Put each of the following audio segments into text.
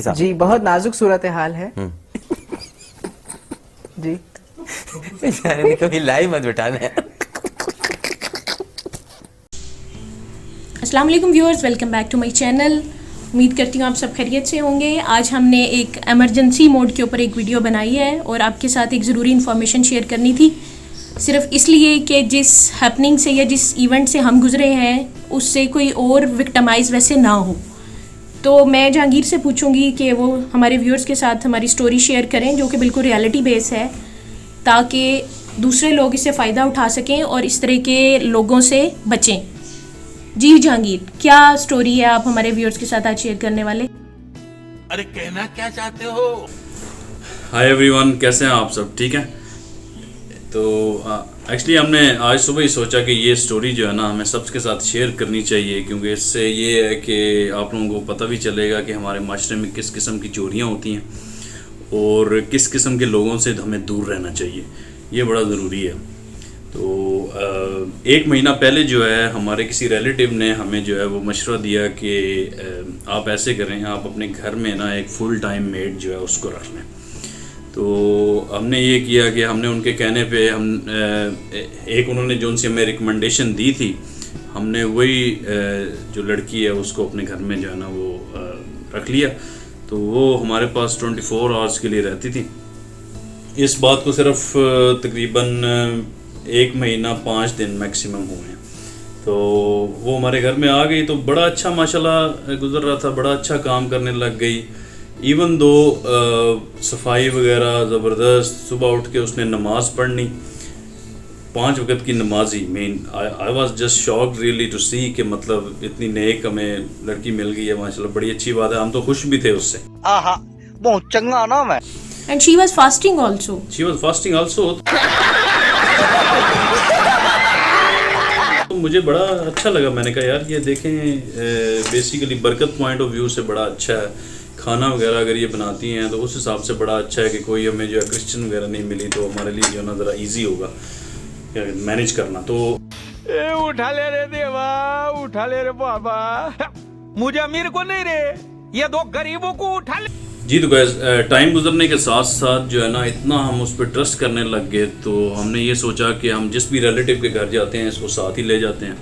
साहब जी बहुत नाजुक सूरत हाल है जी। यार कभी लाइव मत बिठाना है। अस्सलाम वालेकुम viewers, welcome back to my channel. उम्मीद करती हूँ आप सब खैरियत से होंगे। आज हमने एक एमरजेंसी मोड के ऊपर एक वीडियो बनाई है और आपके साथ एक ज़रूरी इन्फॉर्मेशन शेयर करनी थी, सिर्फ इसलिए कि जिस हैपनिंग से या जिस इवेंट से हम गुजरे हैं उससे कोई और विक्टिमाइज वैसे ना हो। तो मैं जहांगीर से पूछूंगी कि वो हमारे व्यूअर्स के साथ हमारी स्टोरी शेयर करें जो कि बिल्कुल रियलिटी बेस है, ताकि दूसरे लोग इससे फ़ायदा उठा सकें और इस तरह के लोगों से बचें। जी जहांगीर, क्या स्टोरी है आप हमारे व्यूअर्स के साथ आज शेयर करने वाले? अरे कहना क्या चाहते हो? हाय एवरीवन, कैसे हैं आप सब? ठीक है। तो एक्चुअली हमने आज सुबह ही सोचा कि ये स्टोरी जो है ना हमें सबके साथ शेयर करनी चाहिए, क्योंकि इससे ये है कि आप लोगों को पता भी चलेगा कि हमारे माशरे में किस किस्म की चोरियाँ होती हैं और किस किस्म के लोगों से हमें दूर रहना चाहिए। ये बड़ा ज़रूरी है। तो एक महीना पहले जो है हमारे किसी रिलेटिव ने हमें जो है वो मशवरा दिया कि आप ऐसे करें, आप अपने घर में ना एक फुल टाइम मेड जो है उसको रख लें। तो हमने ये किया कि हमने उनके कहने पे हम एक उन्होंने जो उनसे हमें रिकमेंडेशन दी थी, हमने वही जो लड़की है उसको अपने घर में जो है ना वो रख लिया। तो वो हमारे पास 24 आवर्स के लिए रहती थी। इस बात को सिर्फ तकरीबन 1 महीना 5 दिन मैक्सिमम हुए हैं। तो वो हमारे घर में आ गई तो बड़ा अच्छा माशाल्लाह गुजर रहा था, बड़ा अच्छा काम करने लग गई। इवन दो सफाई वगैरह ज़बरदस्त। सुबह उठ के उसने नमाज़ पढ़नी, 5 वक्त की नमाजी। I was just shocked really to see कि मतलब इतनी नेक हमें लड़की मिल गई है माशाल्लाह, बड़ी अच्छी बात है। हम तो खुश भी थे उससे। आहा, बहुत चंगा नाम है। And she was fasting also. तो मुझे बड़ा अच्छा लगा। मैंने कहा यार ये देखें, बेसिकली बरकत पॉइंट ऑफ व्यू से बड़ा अच्छा है। खाना वगैरह अगर ये बनाती हैं तो उस हिसाब से बड़ा अच्छा है कि कोई हमें जो है क्रिश्चियन वगैरह नहीं मिली तो हमारे लिए जो है ना ज़रा ईजी होगा मैनेज करना। तो उठा ले रे देवा, उठा ले रे बाबा, मुझे अमीर को नहीं रे, ये 2 गरीबों को उठा ले। जी तो गैस, टाइम गुजरने के साथ साथ जो है ना इतना हम उस पर ट्रस्ट करने लग गए, तो हमने ये सोचा कि हम जिस भी रिलेटिव के घर जाते हैं इसको साथ ही ले जाते हैं।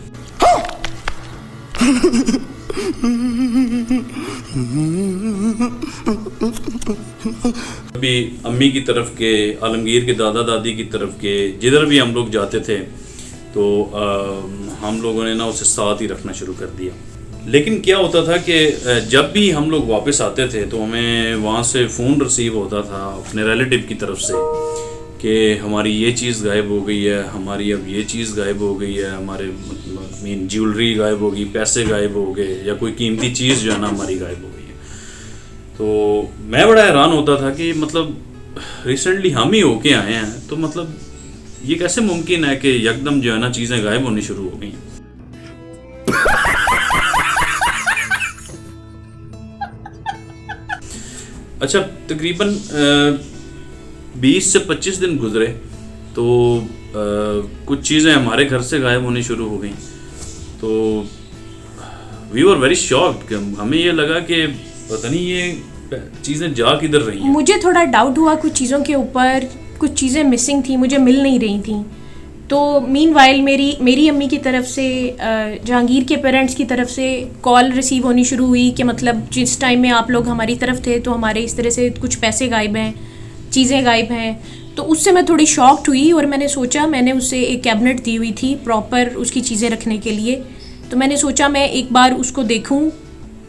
अभी अम्मी की तरफ के, आलमगीर के दादा दादी की तरफ के, जिधर भी हम लोग जाते थे तो हम लोगों ने ना उसे साथ ही रखना शुरू कर दिया। लेकिन क्या होता था कि जब भी हम लोग वापस आते थे तो हमें वहाँ से फ़ोन रिसीव होता था अपने रिलेटिव की तरफ से कि हमारी ये चीज़ गायब हो गई है, हमारी अब ये चीज़ गायब हो गई है, हमारे मीन ज्वेलरी गायब हो गई, पैसे गायब हो गए, या कोई कीमती चीज़ जो है ना हमारी गायब हो गई है। तो मैं बड़ा हैरान होता था कि मतलब रिसेंटली हम ही होके आए हैं, तो मतलब ये कैसे मुमकिन है कि यकदम जो है ना चीज़ें गायब होनी शुरू हो गई हैं। अच्छा, तकरीबन 20 से 25 दिन गुजरे तो कुछ चीज़ें हमारे घर से गायब होनी शुरू हो गई। तो वी वर वेरी शॉक्ड। हमें ये लगा कि पता नहीं ये चीज़ें जा किधर रही हैं। मुझे थोड़ा डाउट हुआ कुछ चीज़ों के ऊपर, कुछ चीज़ें मिसिंग थी, मुझे मिल नहीं रही थी। तो मीनवाइल मेरी अम्मी की तरफ से, जहांगीर के पेरेंट्स की तरफ से कॉल रिसीव होनी शुरू हुई कि मतलब जिस टाइम में आप लोग हमारी तरफ थे तो हमारे इस तरह से कुछ पैसे गायब हैं, चीज़ें गायब हैं। तो उससे मैं थोड़ी शॉक्ड हुई और मैंने सोचा, मैंने उससे एक कैबिनेट दी हुई थी प्रॉपर उसकी चीज़ें रखने के लिए, तो मैंने सोचा मैं एक बार उसको देखूँ,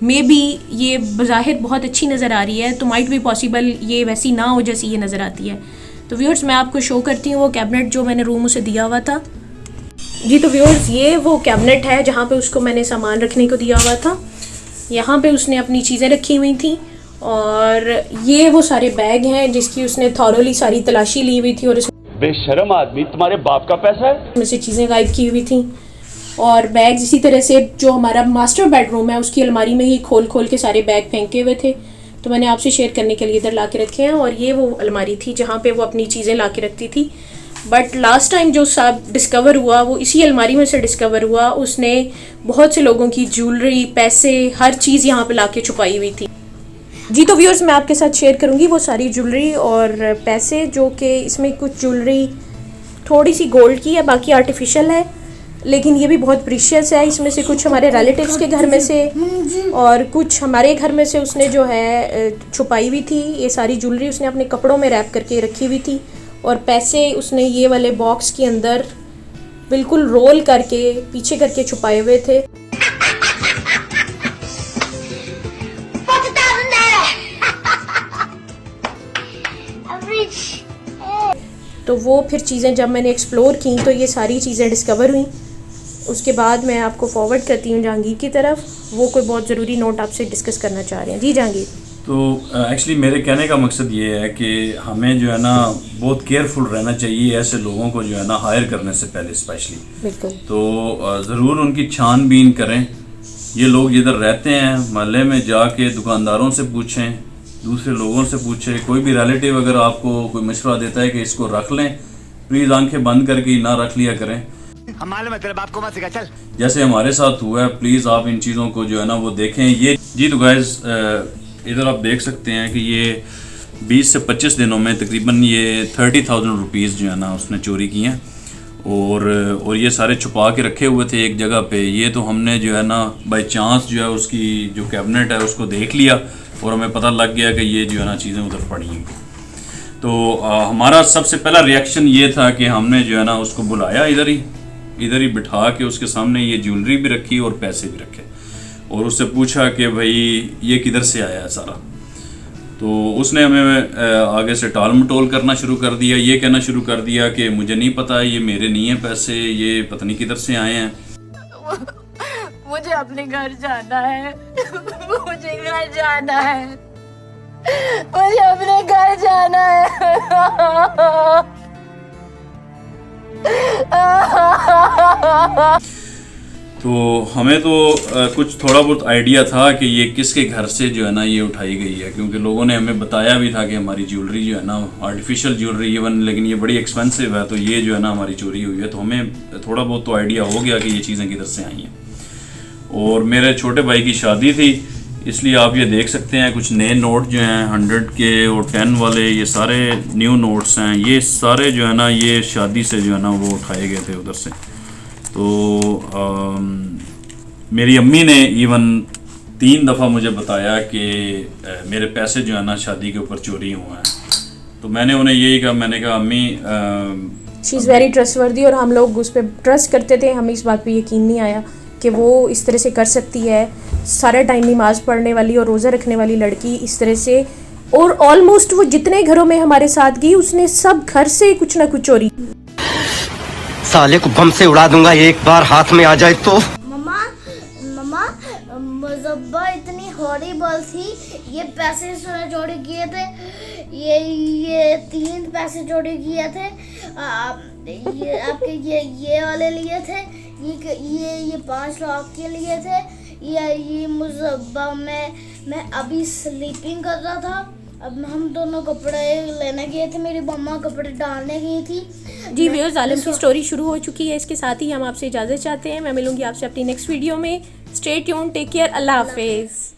मे बी ये बज़ाहिर बहुत अच्छी नज़र आ रही है तो माइट भी पॉसिबल ये वैसी ना हो जैसी ये नज़र आती है। तो व्यूअर्स, मैं आपको शो करती हूँ वो कैबिनेट जो मैंने रूम उसे दिया हुआ था। जी तो व्यूअर्स, ये वो कैबिनेट है जहाँ पे उसको मैंने सामान रखने को दिया हुआ था। यहाँ पे उसने अपनी चीज़ें रखी हुई थी और ये वो सारे बैग हैं जिसकी उसने थॉरोली सारी तलाशी ली हुई थी और इसमें बेशर्म आदमी, तुम्हारे बाप का पैसा है। से चीज़ें गायब की हुई थी। और बैग इसी तरह से जो हमारा मास्टर बेडरूम है उसकी अलमारी में ही खोल खोल के सारे बैग फेंके हुए थे, तो मैंने आपसे शेयर करने के लिए इधर ला के रखे हैं। और ये वो अलमारी थी जहाँ पे वो अपनी चीज़ें ला के रखती थी। बट लास्ट टाइम जो सब डिस्कवर हुआ वो इसी अलमारी में से डिस्कवर हुआ। उसने बहुत से लोगों की ज्वेलरी, पैसे, हर चीज़ यहाँ पे ला के छुपाई हुई थी। जी तो व्यूअर्स, मैं आपके साथ शेयर करूंगी वो सारी ज्वेलरी और पैसे, जो कि इसमें कुछ ज्वेलरी थोड़ी सी गोल्ड की है, बाकी आर्टिफिशियल है, लेकिन ये भी बहुत प्रीशियस है। इसमें से कुछ हमारे रिलेटिव्स के घर में से और कुछ हमारे घर में से उसने जो है छुपाई हुई थी। ये सारी ज्वेलरी उसने अपने कपड़ों में रैप करके रखी हुई थी और पैसे उसने ये वाले बॉक्स के अंदर बिल्कुल रोल करके पीछे करके छुपाए हुए थे। तो वो फिर चीज़ें जब मैंने एक्सप्लोर की तो ये सारी चीज़ें डिस्कवर हुई। उसके बाद मैं आपको फॉरवर्ड करती हूँ जहांगीर की तरफ। वो कोई बहुत ज़रूरी नोट आपसे डिस्कस करना चाह रहे हैं। जी जहांगीर। तो एक्चुअली मेरे कहने का मकसद ये है कि हमें जो है ना बहुत केयरफुल रहना चाहिए ऐसे लोगों को जो है ना हायर करने से पहले स्पेशली। बिल्कुल। तो ज़रूर उनकी छानबीन करें। ये लोग जिधर रहते हैं मोहल्ले में जाके दुकानदारों से पूछें, दूसरे लोगों से पूछें। कोई भी रिलेटिव अगर आपको कोई मशवरा देता है कि इसको रख लें, प्लीज़ आंखें बंद करके ही ना रख लिया करें। हमारे में तेरे बाप को मत सिखा, चल। जैसे हमारे साथ हुआ है, प्लीज़ आप इन चीज़ों को जो है ना वो देखें। ये जी तो गाइस इधर आप देख सकते हैं कि ये 20 से 25 दिनों में तकरीबन ये 30,000 रुपीज़ जो है ना उसने चोरी की हैं और ये सारे छुपा के रखे हुए थे एक जगह पे। ये तो हमने जो है ना बाय चांस जो है उसकी जो कैबिनेट है उसको देख लिया और हमें पता लग गया कि ये जो है ना चीज़ें उधर पड़ी हैं। तो हमारा सबसे पहला रिएक्शन ये था कि हमने जो है ना उसको बुलाया इधर ही बिठा के उसके सामने ये ज्वेलरी भी रखी और पैसे भी रखे और उससे पूछा कि भाई ये किधर से आया है सारा। तो उसने हमें आगे से टाल मटोल करना शुरू कर दिया। ये कहना शुरू कर दिया कि मुझे नहीं पता, ये मेरे नहीं है पैसे, ये पता नहीं किधर से आए हैं। मुझे अपने घर जाना है। मुझे घर जाना है। मुझे अपने घर जाना है। तो हमें तो कुछ थोड़ा बहुत आइडिया था कि ये किसके घर से जो है ना ये उठाई गई है, क्योंकि लोगों ने हमें बताया भी था कि हमारी ज्वेलरी जो है ना आर्टिफिशियल ज्वेलरी इवन, लेकिन ये बड़ी एक्सपेंसिव है, तो ये जो है ना हमारी चोरी हुई है। तो हमें थोड़ा बहुत तो आइडिया हो गया कि ये चीज़ें किधर से आई हैं। और मेरे छोटे भाई की शादी थी, इसलिए आप ये देख सकते हैं कुछ नए नोट जो हैं 100 के और 10 वाले, ये सारे न्यू नोट्स हैं। ये सारे जो है ना ये शादी से जो है ना वो उठाए गए थे उधर से। तो मेरी अम्मी ने इवन 3 दफ़ा मुझे बताया कि मेरे पैसे जो है ना शादी के ऊपर चोरी हुए हैं। तो मैंने उन्हें यही कहा, मैंने कहा अम्मी शी इज़ वेरी ट्रस्टवर्दी और हम लोग उस पर ट्रस्ट करते थे। हमें इस बात पे यकीन नहीं आया कि वो इस तरह से कर सकती है। सारा टाइम नमाज़ पढ़ने वाली और रोज़ा रखने वाली लड़की इस तरह से, और ऑलमोस्ट वो जितने घरों में हमारे साथ गई उसने सब घर से कुछ ना कुछ चोरी। साले को बम से उड़ा दूंगा एक बार हाथ में आ जाए तो। मम्मा मुज़ब्बा इतनी हॉरिबल थी। ये पैसे उसने चोरी किए थे। ये 3 पैसे चोरी किए थे। ये आपके ये वाले लिए थे। ये 5 लाख के लिए थे। ये मुज़ब्बा मैं अभी स्लीपिंग कर रहा था। अब हम दोनों कपड़े लेने गए थे, मेरी मम्मा कपड़े डालने गई थी। जी व्यूअर्स, आलम की स्टोरी शुरू हो चुकी है। इसके साथ ही हम आपसे इजाज़त चाहते हैं। मैं मिलूंगी आपसे अपनी नेक्स्ट वीडियो में। स्टे ट्यून्ड, टेक केयर, अल्लाह हाफिज़।